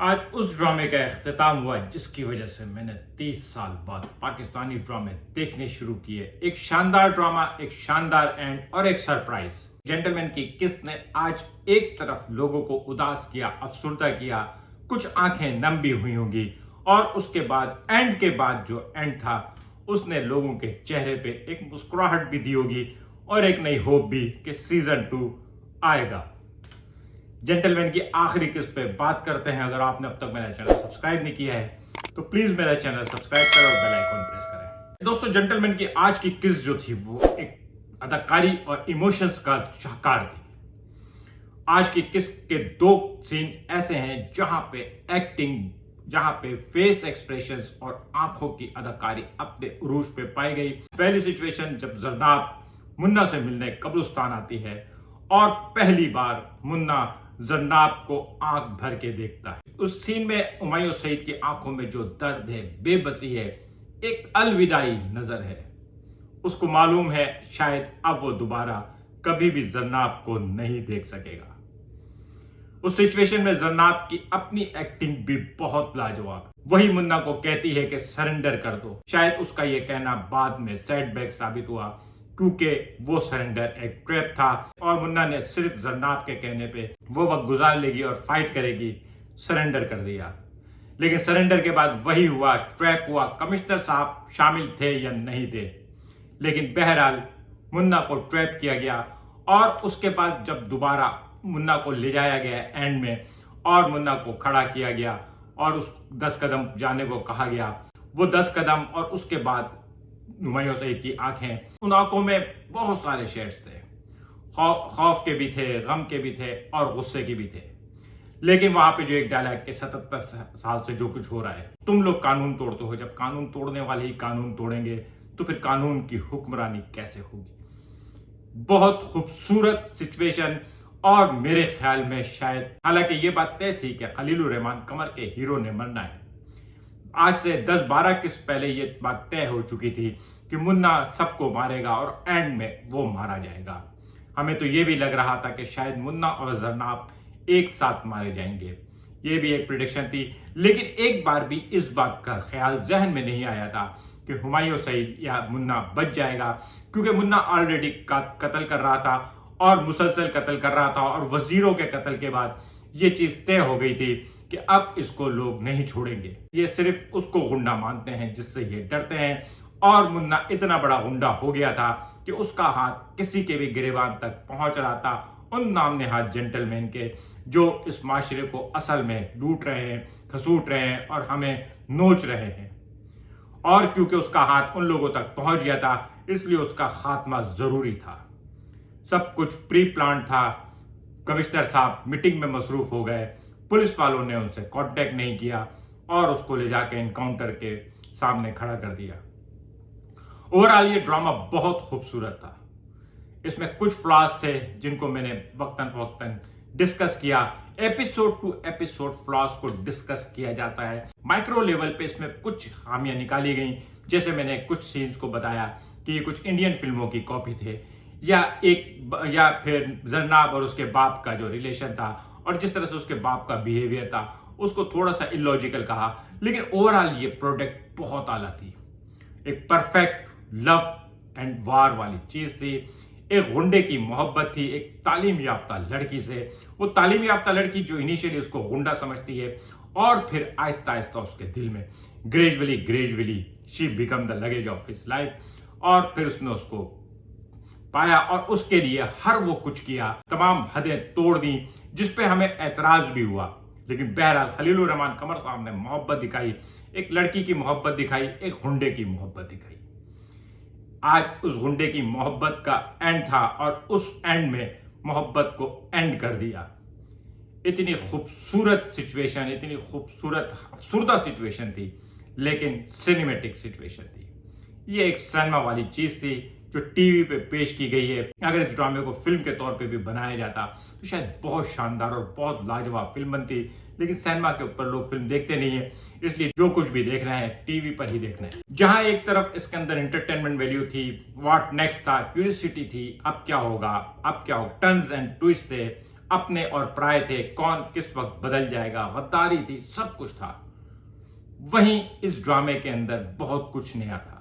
आज उस ड्रामे का इख्तिताम हुआ जिसकी वजह से मैंने 30 साल बाद पाकिस्तानी ड्रामे देखने शुरू किए। एक शानदार ड्रामा, एक शानदार एंड और एक सरप्राइज। जेंटलमैन की किस्त ने आज एक तरफ लोगों को उदास किया, अफसुर्दा किया, कुछ आंखें नम भी हुई होंगी और उसके बाद एंड के बाद जो एंड था उसने लोगों के चेहरे पे एक मुस्कुराहट भी दी होगी और एक नई होप भी कि सीजन 2 आएगा। जेंटलमैन की आखिरी किस्त पे बात करते हैं। अगर आपने अब तक मेरा चैनल सब्सक्राइब नहीं किया है तो प्लीज मेरा चैनल सब्सक्राइब करें और बेल आइकन प्रेस करें। दोस्तों, जेंटलमैन की आज की किस्त जो थी वो एक अदाकारी और इमोशंस का शाहकार थी। आज की किस्त के दो सीन ऐसे हैं जहां पे एक्टिंग, जहां पे फेस एक्सप्रेशंस और आंखों की अदाकारी अपने उरूज पे पाई गई। पहली सिचुएशन जब जरनाब मुन्ना से मिलने कब्रिस्तान आती है और पहली बार मुन्ना जरनाब को आंख भर के देखता है। उस सीन में हुमायूं सईद की आंखों में जो दर्द है, बेबसी है, एक अलविदाई नजर है। उसको मालूम है शायद अब वो दोबारा कभी भी जरनाब को नहीं देख सकेगा। उस सिचुएशन में जरनाब की अपनी एक्टिंग भी बहुत लाजवाब। वही मुन्ना को कहती है कि सरेंडर कर दो। शायद उसका यह कहना बाद में सेटबैक साबित हुआ क्योंकि वो सरेंडर एक ट्रैप था और मुन्ना ने सिर्फ जरनाब के कहने पे वो वक्त गुजार लेगी और फाइट करेगी, सरेंडर कर दिया। लेकिन सरेंडर के बाद वही हुआ, ट्रैप हुआ। कमिश्नर साहब शामिल थे या नहीं थे, लेकिन बहरहाल मुन्ना को ट्रैप किया गया और उसके बाद जब दोबारा मुन्ना को ले जाया गया एंड में और मुन्ना को खड़ा किया गया और उस 10 कदम जाने को कहा गया, वो 10 कदम और उसके बाद हुमायूं सईद की आंखें, उन आंखों में बहुत सारे शेड्स थे। खौफ के भी थे, गम के भी थे और गुस्से के भी थे। लेकिन वहां पे जो एक डायलॉग के 77 साल से जो कुछ हो रहा है, तुम लोग कानून तोड़ते हो, जब कानून तोड़ने वाले ही कानून तोड़ेंगे तो फिर कानून की हुक्मरानी कैसे होगी। बहुत खूबसूरत सिचुएशन और मेरे ख्याल में शायद, हालांकि ये बात तय थी कि खलीलुर रहमान कमर के हीरो ने मरना है। आज से 10-12 किस्त पहले ये बात तय हो चुकी थी कि मुन्ना सबको मारेगा और एंड में वो मारा जाएगा। हमें तो ये भी लग रहा था कि शायद मुन्ना और जरनाब एक साथ मारे जाएंगे। ये भी एक प्रेडिक्शन थी। लेकिन एक बार भी इस बात का ख्याल जहन में नहीं आया था कि हुमायूं सईद या मुन्ना बच जाएगा, क्योंकि मुन्ना ऑलरेडी कत्ल कर रहा था और मुसलसल कत्ल कर रहा था और वजीरों के कत्ल के बाद ये चीज तय हो गई थी कि अब इसको लोग नहीं छोड़ेंगे। ये सिर्फ उसको गुंडा मानते हैं जिससे ये डरते हैं और मुन्ना इतना बड़ा गुंडा हो गया था कि उसका हाथ किसी के भी गिरेबान तक पहुंच रहा था, उन नामने हाथ जेंटलमैन के जो इस माशरे को असल में लूट रहे हैं, खसूट रहे हैं और हमें नोच रहे हैं। और क्योंकि उसका हाथ उन लोगों तक पहुंच गया था इसलिए उसका खात्मा जरूरी था। सब कुछ प्री प्लान था। कमिश्नर साहब मीटिंग में मसरूफ हो गए, पुलिस वालों ने उनसे कांटेक्ट नहीं किया और उसको ले जाकर एनकाउंटर के सामने खड़ा कर दिया। ओवरऑल ये ड्रामा बहुत खूबसूरत था। इसमें कुछ फ्लॉज थे जिनको मैंने वक्तन फवक्तन डिस्कस किया। एपिसोड टू एपिसोड फ्लॉज को डिस्कस किया जाता है। माइक्रो लेवल पे इसमें कुछ खामियां निकाली गई, जैसे मैंने कुछ सीन्स को बताया कि ये कुछ इंडियन फिल्मों की कॉपी थे या फिर जरनाब और उसके बाप का जो रिलेशन था और जिस तरह से उसके बाप का बिहेवियर था उसको थोड़ा सा इलॉजिकल कहा। लेकिन ओवरऑल ये प्रोडक्ट बहुत आला थी। एक परफेक्ट लव एंड वार वाली चीज थी। एक गुंडे की मोहब्बत थी एक तालीम याफ्ता लड़की से। वो तालीम याफ्ता लड़की जो इनिशियली उसको गुंडा समझती है और फिर आहिस्ता आहिस्ता उसके दिल में gradually she become the luggage of his life और फिर उसने उसको पाया और उसके लिए हर वो कुछ किया, तमाम हदें तोड़ दी जिस पे हमें ऐतराज भी हुआ। लेकिन बहरहाल खलीलुर रहमान कमर साहब ने मोहब्बत दिखाई, एक लड़की की मोहब्बत दिखाई, एक गुंडे की मोहब्बत दिखाई। आज उस गुंडे की मोहब्बत का एंड था और उस एंड में मोहब्बत को एंड कर दिया। इतनी खूबसूरत सिचुएशन, इतनी खूबसूरत अफसुर्दा सिचुएशन थी, लेकिन सिनेमेटिक सिचुएशन थी। ये एक सिनेमा वाली चीज थी जो टीवी पे पेश की गई है। अगर इस ड्रामे को फिल्म के तौर पे भी बनाया जाता तो शायद बहुत शानदार और बहुत लाजवाब फिल्म बनती। लेकिन सिनेमा के ऊपर लोग फिल्म देखते नहीं है, इसलिए जो कुछ भी देखना है टीवी पर ही देखना है। जहां एक तरफ इसके अंदर एंटरटेनमेंट वैल्यू थी, व्हाट नेक्स्ट था, क्यूरियोसिटी थी, अब क्या होगा, टर्न्स एंड ट्विस्ट थे, अपने और पराये थे, कौन किस वक्त बदल जाएगा, गद्दारी थी, सब कुछ था। वहीं इस ड्रामे के अंदर बहुत कुछ नया था।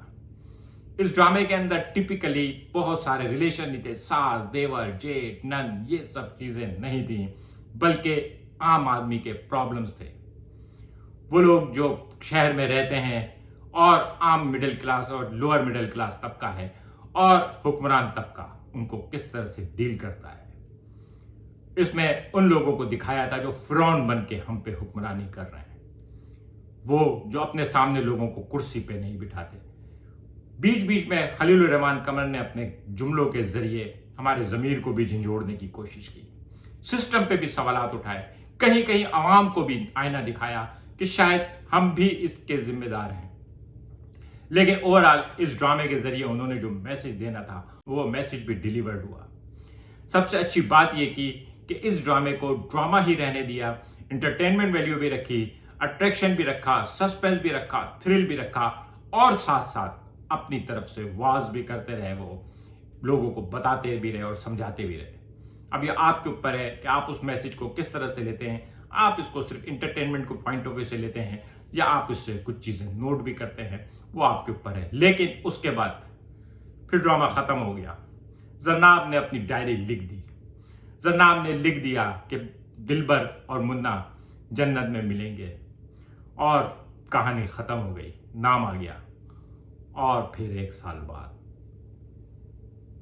इस ड्रामे के अंदर टिपिकली बहुत सारे रिलेशन नहीं थे, सास, देवर, जेठ, नन, ये सब चीजें नहीं थी, बल्कि आम आदमी के प्रॉब्लम्स थे। वो लोग जो शहर में रहते हैं और आम मिडिल क्लास और लोअर मिडिल क्लास तबका है और हुक्मरान तबका उनको किस तरह से डील करता है। इसमें उन लोगों को दिखाया था जो फिरौन बन के हम पे हुक्मरानी कर रहे हैं, वो जो अपने सामने लोगों को कुर्सी पे नहीं बिठाते। बीच बीच में खलीलुर रहमान कमर ने अपने जुमलों के जरिए हमारे जमीर को भी झंझोड़ने की कोशिश की, सिस्टम पे भी सवालात उठाए, कहीं कहीं आवाम को भी आईना दिखाया कि शायद हम भी इसके जिम्मेदार हैं। लेकिन ओवरऑल इस ड्रामे के जरिए उन्होंने जो मैसेज देना था वो मैसेज भी डिलीवर्ड हुआ। सबसे अच्छी बात यह की कि इस ड्रामे को ड्रामा ही रहने दिया, एंटरटेनमेंट वैल्यू भी रखी, अट्रैक्शन भी रखा, सस्पेंस भी रखा, थ्रिल भी रखा और साथ साथ अपनी तरफ से वाज भी करते रहे, वो लोगों को बताते भी रहे और समझाते भी रहे। अब ये आपके ऊपर है कि आप उस मैसेज को किस तरह से लेते हैं। आप इसको सिर्फ इंटरटेनमेंट को पॉइंट ऑफ व्यू से लेते हैं या आप इससे कुछ चीजें नोट भी करते हैं, वो आपके ऊपर है। लेकिन उसके बाद फिर ड्रामा खत्म हो गया। जरनाब ने अपनी डायरी लिख दी। जरनाब ने लिख दिया कि दिलबर और मुन्ना जन्नत में मिलेंगे और कहानी खत्म हो गई, नाम आ गया। और फिर 1 साल बाद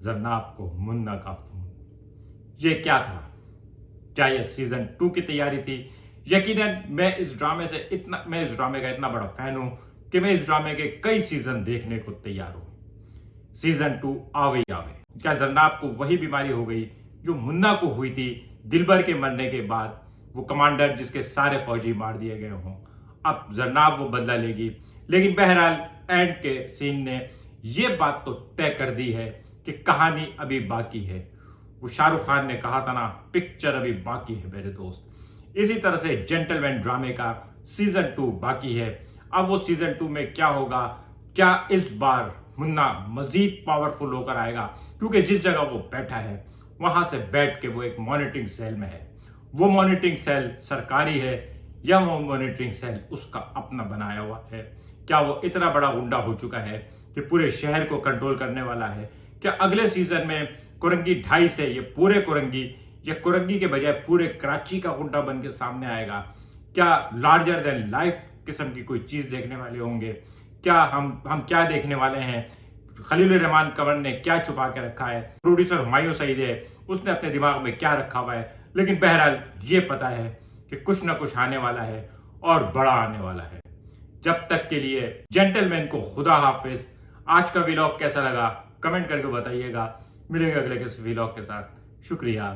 जरनाब को मुन्ना का फोन। ये क्या था? क्या यह सीजन 2 की तैयारी थी? यकीनन मैं इस ड्रामे का इतना बड़ा फैन हूं कि मैं इस ड्रामे के कई सीजन देखने को तैयार हूं। सीजन 2 आवे ही आवे। क्या जरनाब को वही बीमारी हो गई जो मुन्ना को हुई थी दिलबर के मरने के बाद? वो कमांडर जिसके सारे फौजी मार दिए गए हों, अब जरनाब वो बदला लेगी। लेकिन बहरहाल एंड के सीन ने ये बात तो तय कर दी है कि कहानी अभी बाकी है। वो शाहरुख खान ने कहा था ना, पिक्चर अभी बाकी है मेरे दोस्त। इसी तरह से जेंटलमैन ड्रामे का सीजन 2 बाकी है। अब वो सीजन 2 में क्या होगा? क्या इस बार मुन्ना मजीद पावरफुल होकर आएगा? क्योंकि जिस जगह वो बैठा है वहां से बैठ के वो एक मॉनिटरिंग सेल में है। वो मॉनिटरिंग सेल सरकारी है या वो मॉनिटरिंग सेल उसका अपना बनाया हुआ है? क्या वो इतना बड़ा गुंडा हो चुका है कि पूरे शहर को कंट्रोल करने वाला है? क्या अगले सीजन में कुरंगी 2.5 से ये पूरे कुरंगी या कुरंगी के बजाय पूरे कराची का गुंडा बन के सामने आएगा? क्या लार्जर देन लाइफ किस्म की कोई चीज देखने वाले होंगे? क्या हम क्या देखने वाले हैं? खलीलुर रहमान कंवर ने क्या छुपा के रखा है? प्रोड्यूसर हुमायूं सईद है, उसने अपने दिमाग में क्या रखा हुआ है? लेकिन बहरहाल ये पता है कि कुछ ना कुछ आने वाला है और बड़ा आने वाला है। जब तक के लिए जेंटलमैन को खुदा हाफिज। आज का व्लॉग कैसा लगा कमेंट करके बताइएगा। मिलेंगे अगले किसी व्लॉग के साथ। शुक्रिया।